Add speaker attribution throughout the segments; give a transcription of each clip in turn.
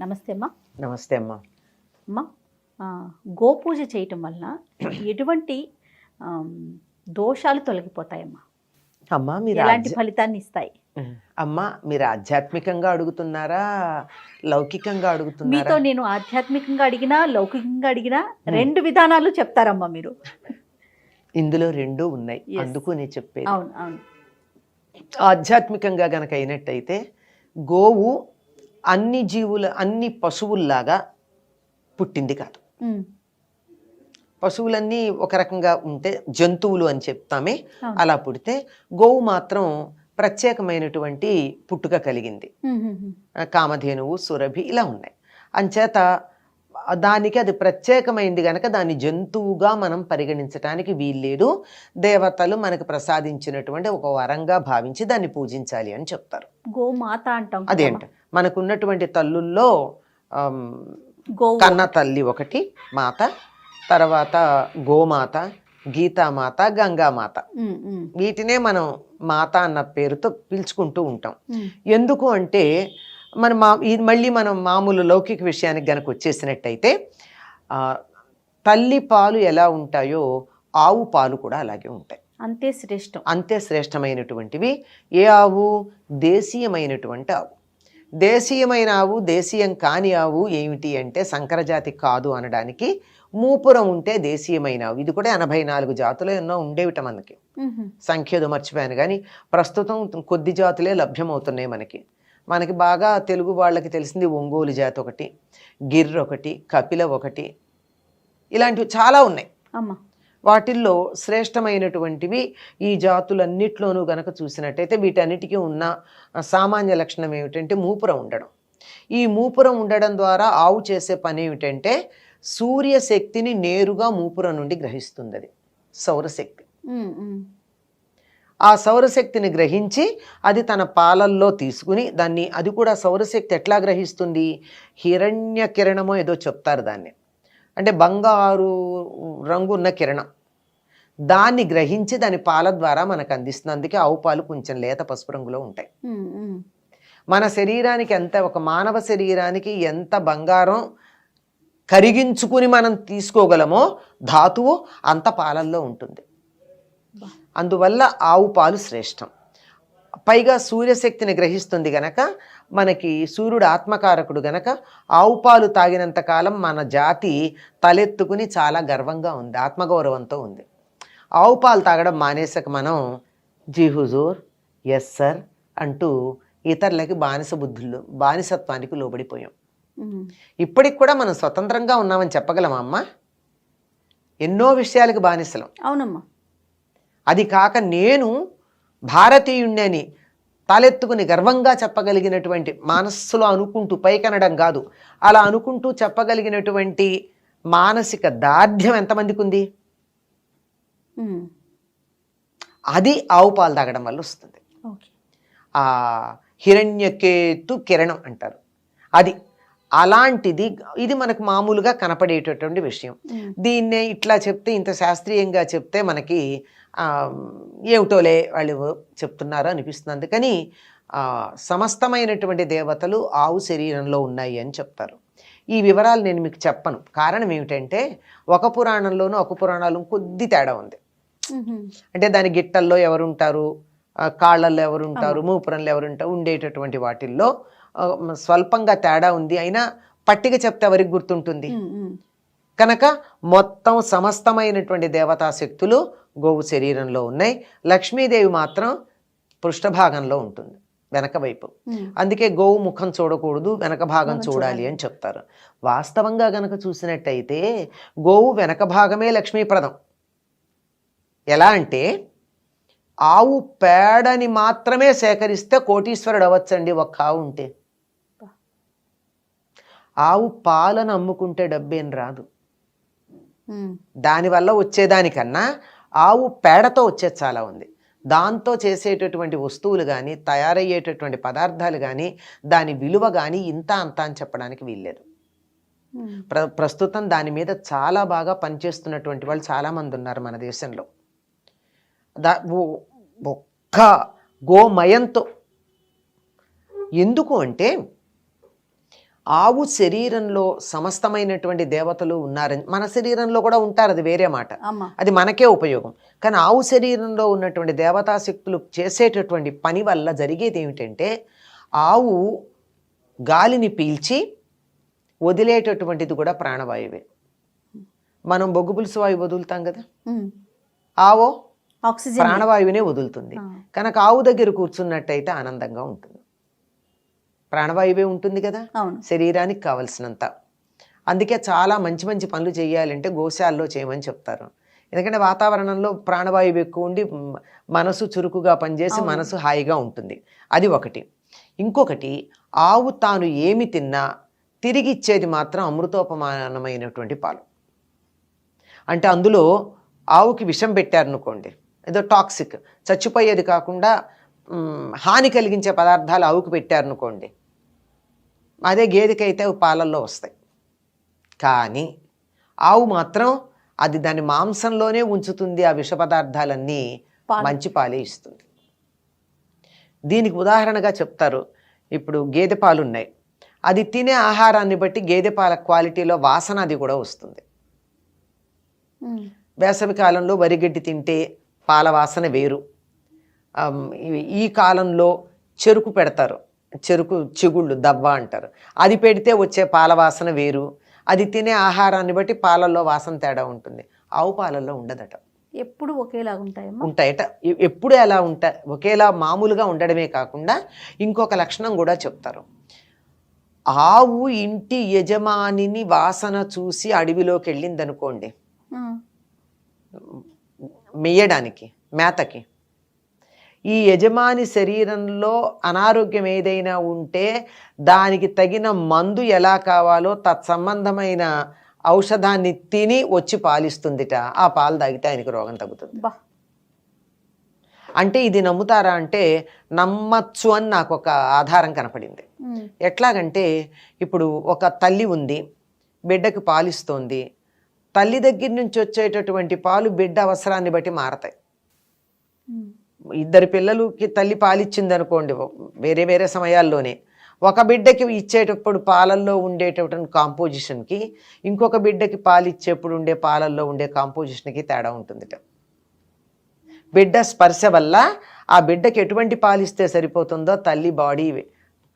Speaker 1: నమస్తే అమ్మా.
Speaker 2: నమస్తే అమ్మా.
Speaker 1: అమ్మా, గోపూజ చేయటం వలన ఎటువంటి దోషాలు తొలగిపోతాయమ్మా?
Speaker 2: అమ్మా మీరు
Speaker 1: ఎలాంటి ఫలితాన్ని ఇస్తాయి?
Speaker 2: అమ్మా మీరు ఆధ్యాత్మికంగా అడుగుతున్నారా, లౌకికంగా అడుగుతున్నారా?
Speaker 1: మీతో నేను ఆధ్యాత్మికంగా అడిగినా లౌకికంగా అడిగినా రెండు విధానాలు చెప్తారమ్మా మీరు.
Speaker 2: ఇందులో రెండు ఉన్నాయి, అందుకు నేను చెప్పేది.
Speaker 1: అవును అవును.
Speaker 2: ఆధ్యాత్మికంగా గనక అయినట్టయితే గోవు అన్ని అన్ని పశువుల్లాగా పుట్టింది కాదు. పశువులన్నీ ఒక రకంగా ఉంటే జంతువులు అని చెప్తామే, అలా పుడితే గోవు మాత్రం ప్రత్యేకమైనటువంటి పుట్టుక కలిగింది. కామధేనువు, సురభి ఇలా ఉన్నాయి. అంచేత దానికి అది ప్రత్యేకమైంది గనక దాన్ని జంతువుగా మనం పరిగణించడానికి వీల్లేదు. దేవతలు మనకు ప్రసాదించినటువంటి ఒక వరంగా భావించి దాన్ని పూజించాలి అని చెప్తారు.
Speaker 1: గోమాత అంటాం.
Speaker 2: అదేంట మనకున్నటువంటి తల్లుల్లో కన్న తల్లి ఒకటి మాత, తర్వాత గోమాత, గీతామాత, గంగామాత, వీటినే మనం మాత అన్న పేరుతో పిలుచుకుంటూ ఉంటాం. ఎందుకు అంటే మళ్ళీ మనం మామూలు లౌకిక విషయానికి గనక వచ్చేసినట్టయితే తల్లి పాలు ఎలా ఉంటాయో ఆవు పాలు కూడా అలాగే ఉంటాయి. అంతే శ్రేష్టమైనటువంటివి. ఏ ఆవు? దేశీయమైనటువంటి ఆవు. దేశీయమైన ఆవు, దేశీయం కాని ఆవు ఏమిటి అంటే సంకరజాతి కాదు అనడానికి మూపురం ఉంటే దేశీయమైన ఆవు. ఇది కూడా 84 జాతులు ఎన్నో ఉండేవిట మనకి, సంఖ్యదు మర్చిపోయాను కానీ ప్రస్తుతం కొద్ది జాతులే లభ్యమవుతున్నాయి మనకి బాగా తెలుగు వాళ్ళకి తెలిసింది ఒంగోలు జాతి ఒకటి, గిర్ ఒకటి, కపిల ఒకటి, ఇలాంటివి చాలా ఉన్నాయి. వాటిల్లో శ్రేష్టమైనటువంటివి ఈ జాతులన్నిట్లోనూ గనక చూసినట్టయితే వీటన్నిటికీ ఉన్న సామాన్య లక్షణం ఏమిటంటే మూపురం ఉండడం. ఈ మూపురం ఉండడం ద్వారా ఆవు చేసే పని ఏమిటంటే సూర్యశక్తిని నేరుగా మూపురం నుండి గ్రహిస్తుంది. అది సౌరశక్తి. ఆ సౌరశక్తిని గ్రహించి అది తన పాలల్లో తీసుకుని దాన్ని, అది కూడా సౌరశక్తి ఎట్లా గ్రహిస్తుంది? హిరణ్య కిరణమో ఏదో చెప్తారు దాన్ని, అంటే బంగారు రంగు ఉన్న కిరణం, దాన్ని గ్రహించి దాని పాల ద్వారా మనకు అందిస్తుంది. అందుకే ఆవు పాలు కొంచెం లేత పసుపు రంగులో ఉంటాయి. మన శరీరానికి ఒక మానవ శరీరానికి ఎంత బంగారం కరిగించుకుని మనం తీసుకోగలమో ధాతువు అంత పాలల్లో ఉంటుంది. అందువల్ల ఆవు పాలు శ్రేష్టం. పైగా సూర్యశక్తిని గ్రహిస్తుంది గనక, మనకి సూర్యుడు ఆత్మకారకుడు గనక ఆవు పాలు తాగినంత కాలం మన జాతి తలెత్తుకుని చాలా గర్వంగా ఉంది, ఆత్మగౌరవంతో ఉంది. ఆవు పాలు తాగడం మానేసాక మనం జీ హుజూర్, ఎస్ సార్ అంటూ ఇతరులకి బానిసత్వానికి లోబడిపోయాం. ఇప్పటికి కూడా మనం స్వతంత్రంగా ఉన్నామని చెప్పగలమా అమ్మ? ఎన్నో విషయాలకు బానిసలం.
Speaker 1: అవునమ్మా.
Speaker 2: అది కాక నేను భారతీయుణ్ణి తలెత్తుకుని గర్వంగా చెప్పగలిగినటువంటి, మనస్సులో అనుకుంటూ పైకనడం కాదు, అలా అనుకుంటూ చెప్పగలిగినటువంటి మానసిక దార్ఢ్యం ఎంతమందికి ఉంది? అది ఆవు పాలు తాగడం వల్ల వస్తుంది. ఆ హిరణ్యకేతు కిరణం అంటారు అది. అలాంటిది ఇది మనకు మామూలుగా కనపడేటటువంటి విషయం. దీన్నే ఇట్లా చెప్తే, ఇంత శాస్త్రీయంగా చెప్తే మనకి ఏమిటోలే వాళ్ళు చెప్తున్నారు అనిపిస్తుంది. అందుకని సమస్తమైనటువంటి దేవతలు ఆవు శరీరంలో ఉన్నాయి అని చెప్తారు. ఈ వివరాలు నేను మీకు చెప్పను. కారణం ఏమిటంటే ఒక పురాణంలోనూ ఒక పురాణాలు కొద్ది తేడా ఉంది. అంటే దాని గిట్టల్లో ఎవరుంటారు, కాళ్ళల్లో ఎవరుంటారు, మూపురంలో ఎవరుంటారు, ఉండేటటువంటి వాటిల్లో స్వల్పంగా తేడా ఉంది. అయినా పట్టిక చెప్తే ఎవరికి గుర్తుంటుంది? కనుక మొత్తం సమస్తమైనటువంటి దేవతా శక్తులు గోవు శరీరంలో ఉన్నాయి. లక్ష్మీదేవి మాత్రం పృష్ఠభాగంలో ఉంటుంది, వెనక వైపు. అందుకే గోవు ముఖం చూడకూడదు, వెనక భాగం చూడాలి అని చెప్తారు. వాస్తవంగా గనక చూసినట్టయితే గోవు వెనక భాగమే లక్ష్మీప్రదం. ఎలా అంటే ఆవు పేడని మాత్రమే సేకరిస్తే కోటీశ్వరుడు అవ్వచ్చండి ఒక్క ఆవు ఉంటే. ఆవు పాలను అమ్ముకుంటే డబ్బేం రాదు. దానివల్ల వచ్చేదానికన్నా ఆవు పేడతో వచ్చేది చాలా ఉంది. దాంతో చేసేటటువంటి వస్తువులు కానీ, తయారయ్యేటటువంటి పదార్థాలు కానీ, దాని విలువ కానీ ఇంత అంత అని చెప్పడానికి వీల్లేదు. ప్రస్తుతం దాని మీద చాలా బాగా పనిచేస్తున్నటువంటి వాళ్ళు చాలామంది ఉన్నారు మన దేశంలో. ఒక్క గోమయంతో. ఎందుకు అంటే ఆవు శరీరంలో సమస్తమైనటువంటి దేవతలు ఉన్నారని, మన శరీరంలో కూడా ఉంటారు, అది వేరే మాట, అది మనకే ఉపయోగం. కానీ ఆవు శరీరంలో ఉన్నటువంటి దేవతా శక్తులు చేసేటటువంటి పని వల్ల జరిగేది ఏమిటంటే, ఆవు గాలిని పీల్చి వదిలేటటువంటిది కూడా ప్రాణవాయువే. మనం బొగ్గు పులుసు వాయువు వదులుతాం కదా, ఆవో
Speaker 1: ఆక్సిజన్
Speaker 2: ప్రాణవాయువునే వదులుతుంది. కనుక ఆవు దగ్గర కూర్చున్నట్టయితే ఆనందంగా ఉంటుంది, ప్రాణవాయువే ఉంటుంది కదా శరీరానికి కావలసినంత. అందుకే చాలా మంచి మంచి పనులు చేయాలంటే గోశాలలో చేయమని చెప్తారు. ఎందుకంటే వాతావరణంలో ప్రాణవాయువు ఎక్కువ ఉండి మనసు చురుకుగా పనిచేసి మనసు హాయిగా ఉంటుంది. అది ఒకటి. ఇంకొకటి, ఆవు తాను ఏమి తిన్నా తిరిగి ఇచ్చేది మాత్రం అమృతోపమానమైనటువంటి పాలు. అంటే అందులో ఆవుకి విషం పెట్టారనుకోండి, ఏదో టాక్సిక్ చచ్చిపోయేది కాకుండా హాని కలిగించే పదార్థాలు ఆవుకి పెట్టారనుకోండి, అదే గేదెకైతే పాలల్లో వస్తాయి. కానీ ఆవు మాత్రం అది దాని మాంసంలోనే ఉంచుతుంది ఆ విష పదార్థాలన్నీ, మంచి పాలే ఇస్తుంది. దీనికి ఉదాహరణగా చెప్తారు, ఇప్పుడు గేదె పాలు ఉన్నాయి, అది తినే ఆహారాన్ని బట్టి గేదె పాల క్వాలిటీలో వాసన అది కూడా వస్తుంది. వేసవి కాలంలో వరిగడ్డి తింటే పాల వాసన వేరు. ఈ కాలంలో చెరుకు పెడతారు, చెరుకు చిగుళ్ళు దవ్వ అంటారు, అది పెడితే వచ్చే పాల వాసన వేరు. అది తినే ఆహారాన్ని బట్టి పాలల్లో వాసన తేడా ఉంటుంది. ఆవు పాలల్లో ఉండదట,
Speaker 1: ఎప్పుడు ఒకేలాగా
Speaker 2: ఉంటాయట. ఎప్పుడు ఎలా ఉంటాయి, ఒకేలా మామూలుగా ఉండడమే కాకుండా ఇంకొక లక్షణం కూడా చెప్తారు. ఆవు ఇంటి యజమానిని వాసన చూసి అడవిలోకి వెళ్ళింది అనుకోండి మెయ్యడానికి, మేతకి, ఈ యజమాని శరీరంలో అనారోగ్యం ఏదైనా ఉంటే దానికి తగిన మందు ఎలా కావాలో తత్సంబంధమైన ఔషధాన్ని తిని వచ్చి పాలిస్తుందిట. ఆ పాలు తాగితే ఆయనకి రోగం తగ్గుతుంది. అంటే ఇది నమ్ముతారా అంటే నమ్మచ్చు అని నాకు ఒక ఆధారం కనపడింది. ఎట్లాగంటే, ఇప్పుడు ఒక తల్లి ఉంది, బిడ్డకి పాలిస్తోంది. తల్లి దగ్గర నుంచి వచ్చేటటువంటి పాలు బిడ్డ అవసరాన్ని బట్టి మారతాయి. ఇద్దరు పిల్లలకి తల్లి పాలిచ్చింది అనుకోండి వేరే వేరే సమయాల్లోనే, ఒక బిడ్డకి ఇచ్చేటప్పుడు పాలల్లో ఉండేటటువంటి కాంపోజిషన్కి ఇంకొక బిడ్డకి పాలు ఇచ్చేప్పుడు ఉండే పాలల్లో ఉండే కాంపోజిషన్కి తేడా ఉంటుందిట. బిడ్డ స్పర్శ వల్ల ఆ బిడ్డకి ఎటువంటి పాలు ఇస్తే సరిపోతుందో తల్లి బాడీ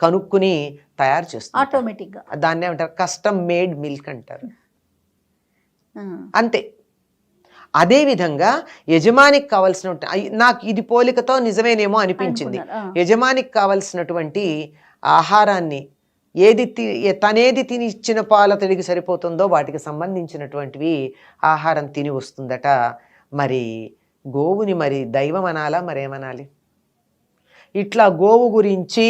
Speaker 2: కనుక్కుని తయారు చేస్తుంది
Speaker 1: ఆటోమేటిక్గా.
Speaker 2: దాన్ని ఏమంటారు, కస్టమ్ మేడ్ మిల్క్ అంటారు. అంతే. అదేవిధంగా యజమానికి కావలసిన, నాకు ఇది పోలికతో నిజమేనేమో అనిపించింది, యజమానికి కావలసినటువంటి ఆహారాన్ని తనేది తిని ఇచ్చిన పాలతడికి సరిపోతుందో వాటికి సంబంధించినటువంటివి ఆహారం తిని వస్తుందట. మరి గోవుని మరి దైవం అనాలా మరేమనాలి? ఇట్లా గోవు గురించి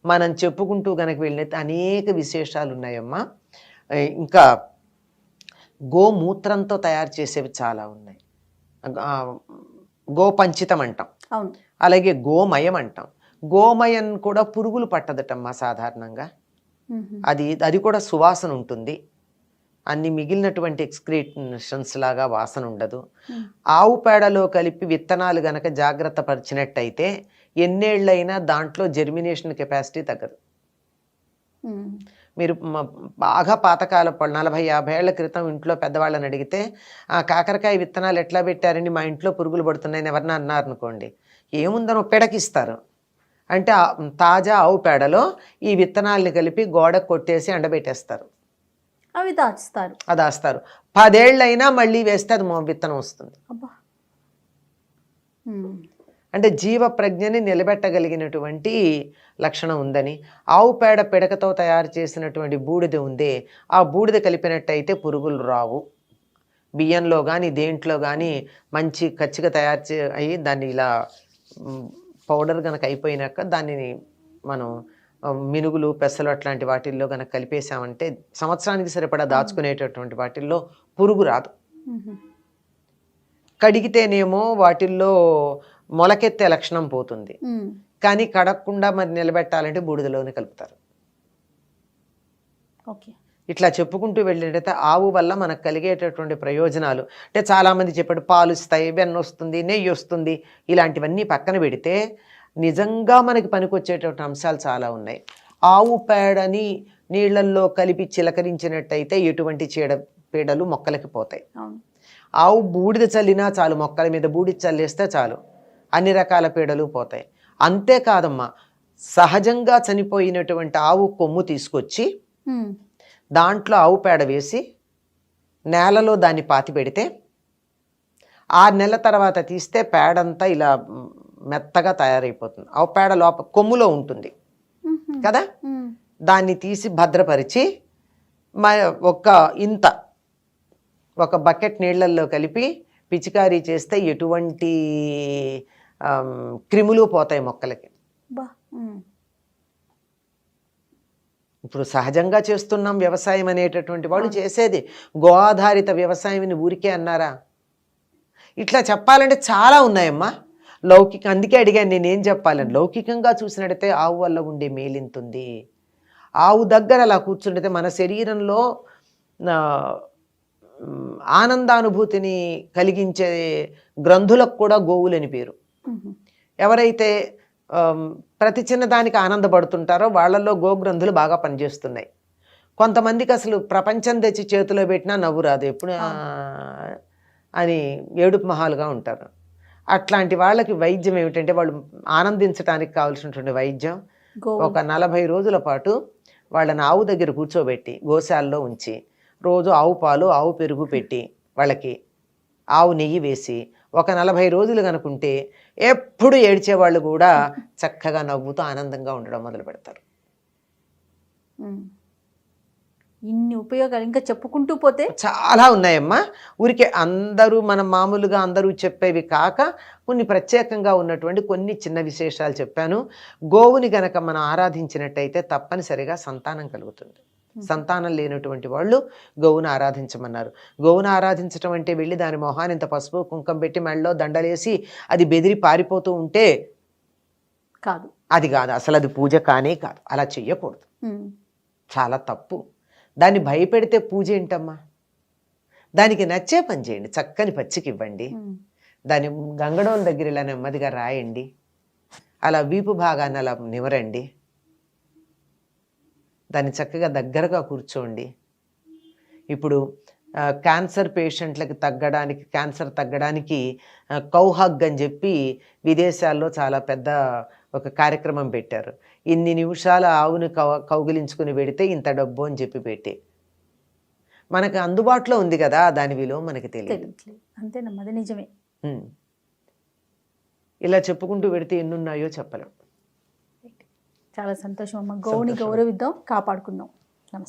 Speaker 2: మనం చెప్పుకుంటూ కనుక వెళ్ళినట్టు అనేక విశేషాలు ఉన్నాయమ్మా. ఇంకా గోమూత్రంతో తయారు చేసేవి చాలా ఉన్నాయి. గోపంచితం అంటాం, అలాగే గోమయం అంటాం. గోమయం కూడా పురుగులు పట్టదటమ్మా సాధారణంగా. అది కూడా సువాసన ఉంటుంది, అన్ని మిగిలినటువంటి ఎక్స్క్రీషన్స్ లాగా వాసన ఉండదు. ఆవు పేడలో కలిపి విత్తనాలు గనక జాగ్రత్త పరిచినట్టయితే ఎన్నేళ్ళైనా దాంట్లో జెర్మినేషన్ కెపాసిటీ తగ్గదు. మీరు బాగా పాతకాల 40-50 ఏళ్ల క్రితం ఇంట్లో పెద్దవాళ్ళని అడిగితే ఆ కాకరకాయ విత్తనాలు ఎట్లా పెట్టారని మా ఇంట్లో పురుగులు పడుతున్నాయని ఎవరన్నా అన్నారు అనుకోండి, ఏముందనో పెడకిస్తారు. అంటే తాజా ఆవు పేడలో ఈ విత్తనాలని కలిపి గోడ కొట్టేసి ఎండబెట్టేస్తారు,
Speaker 1: అవి దాస్తారు.
Speaker 2: 10 ఏళ్ళైనా మళ్ళీ వేస్తే అది విత్తనం వస్తుంది. అంటే జీవ ప్రజ్ఞని నిలబెట్టగలిగినటువంటి లక్షణం ఉందని. ఆవు పేడ పిడకతో తయారు చేసినటువంటి బూడిద ఉందే, ఆ బూడిద కలిపినట్టయితే పురుగులు రావు. బియ్యంలో కానీ దేంట్లో కానీ మంచి కచ్చిగా తయారు అయ్యి దాన్ని ఇలా పౌడర్ కనుక అయిపోయినాక దానిని మనం మినుగులు పెసలు అట్లాంటి వాటిల్లో కనుక కలిపేసామంటే సంవత్సరానికి సరిపడా దాచుకునేటటువంటి వాటిల్లో పురుగు రాదు. కడిగితేనేమో వాటిల్లో మొలకెత్తే లక్షణం పోతుంది, కానీ కడగకుండా మరి నిలబెట్టాలంటే బూడిదలోనే కలుపుతారు. ఇట్లా చెప్పుకుంటూ వెళ్ళేటైతే ఆవు వల్ల మనకు కలిగేటటువంటి ప్రయోజనాలు అంటే చాలామంది చెప్పాడు, పాలు ఇస్తాయి, వెన్న వస్తుంది, నెయ్యి వస్తుంది, ఇలాంటివన్నీ పక్కన పెడితే నిజంగా మనకి పనికొచ్చేటటువంటి అంశాలు చాలా ఉన్నాయి. ఆవు పేడని నీళ్ళల్లో కలిపి చిలకరించినట్టయితే ఎటువంటి చీడపీడలు మొక్కలకి పోతాయి.
Speaker 1: అవును.
Speaker 2: ఆవు బూడిద చల్లినా చాలు, మొక్కల మీద బూడిద చల్లేస్తే చాలు, అన్ని రకాల పీడలు పోతాయి. అంతేకాదమ్మా, సహజంగా చనిపోయినటువంటి ఆవు కొమ్ము తీసుకొచ్చి దాంట్లో ఆవు పేడ వేసి నేలలో దాన్ని పాతి పెడితే 6 నెలల తర్వాత తీస్తే పేడంతా ఇలా మెత్తగా తయారైపోతుంది. ఆవు పేడ కొమ్ములో ఉంటుంది కదా, దాన్ని తీసి భద్రపరిచి ఒక బకెట్ నీళ్ళల్లో కలిపి పిచికారీ చేస్తే ఎటువంటి క్రిములు పోతాయి మొక్కలకి. ఇప్పుడు సహజంగా చేస్తున్నాం వ్యవసాయం అనేటటువంటి వాళ్ళు చేసేది గో ఆధారిత వ్యవసాయం ఊరికే అన్నారా? ఇట్లా చెప్పాలంటే చాలా ఉన్నాయమ్మా అందుకే అడిగాను నేనేం చెప్పాలని. లౌకికంగా చూసినట్టయితే ఆవు వల్ల ఉండే మేలింతుంది. ఆవు దగ్గర అలా కూర్చుంటే మన శరీరంలో ఆనందానుభూతిని కలిగించే గ్రంథులకు కూడా గోవులని పేరు. ఎవరైతే ప్రతి చిన్నదానికి ఆనందపడుతుంటారో వాళ్ళల్లో గోగ్రంథులు బాగా పనిచేస్తున్నాయి. కొంతమందికి అసలు ప్రపంచం తెచ్చి చేతిలో పెట్టినా నవ్వు రాదు, ఎప్పుడు అని ఏడుపు మహాలుగా ఉంటారు. అట్లాంటి వాళ్ళకి వైద్యం ఏమిటంటే, వాళ్ళు ఆనందించడానికి కావాల్సినటువంటి వైద్యం ఒక 40 రోజుల పాటు వాళ్ళని ఆవు దగ్గర కూర్చోబెట్టి గోశాలలో ఉంచి రోజు ఆవు పాలు ఆవు పెరుగు పెట్టి వాళ్ళకి ఆవు నెయ్యి వేసి ఒక 40 రోజులు కనుకుంటే ఎప్పుడు ఏడ్చేవాళ్ళు కూడా చక్కగా నవ్వుతూ ఆనందంగా ఉండడం మొదలు పెడతారు.
Speaker 1: ఇన్ని ఉపయోగాలు ఇంకా చెప్పుకుంటూ పోతే
Speaker 2: చాలా ఉన్నాయమ్మా. ఊరికే మనం మామూలుగా అందరూ చెప్పేవి కాక కొన్ని ప్రత్యేకంగా ఉన్నటువంటి కొన్ని చిన్న విశేషాలు చెప్పాను. గోవుని గనక మనం ఆరాధించినట్టయితే తప్పనిసరిగా సంతానం కలుగుతుంది. సంతానం లేనటువంటి వాళ్ళు గోవును ఆరాధించమన్నారు. గోవును ఆరాధించడం అంటే వెళ్ళి దాని మొహాన్ని ఇంత పసుపు కుంకం పెట్టి మెడలో దండలేసి అది బెదిరి పారిపోతూ ఉంటే
Speaker 1: కాదు,
Speaker 2: అది కాదు, అసలు అది పూజ కానే కాదు. అలా చెయ్యకూడదు, చాలా తప్పు. దాన్ని భయపెడితే పూజ ఏంటమ్మా? దానికి నచ్చే పని చేయండి. చక్కని పచ్చికి ఇవ్వండి, దాని గంగడోల దగ్గర ఇలా నెమ్మదిగా రాయండి, అలా వీపు భాగాన్ని అలా నివరండి, దాన్ని చక్కగా దగ్గరగా కూర్చోండి. ఇప్పుడు క్యాన్సర్ పేషెంట్లకి క్యాన్సర్ తగ్గడానికి కౌహగ్ అని చెప్పి విదేశాల్లో చాలా పెద్ద ఒక కార్యక్రమం పెట్టారు. ఇన్ని నిమిషాలు ఆవుని కౌగిలించుకుని పెడితే ఇంత డబ్బు అని చెప్పి పెట్టి మనకు అందుబాటులో ఉంది కదా, దాని విలువ మనకి తెలియదు.
Speaker 1: అంతేనమ్మా, అది నిజమే.
Speaker 2: ఇలా చెప్పుకుంటూ పెడితే ఎన్నున్నాయో చెప్పలేం.
Speaker 1: చాలా సంతోషం అమ్మ. గోవుని గౌరవిద్దాం, కాపాడుకుందాం. నమస్తే.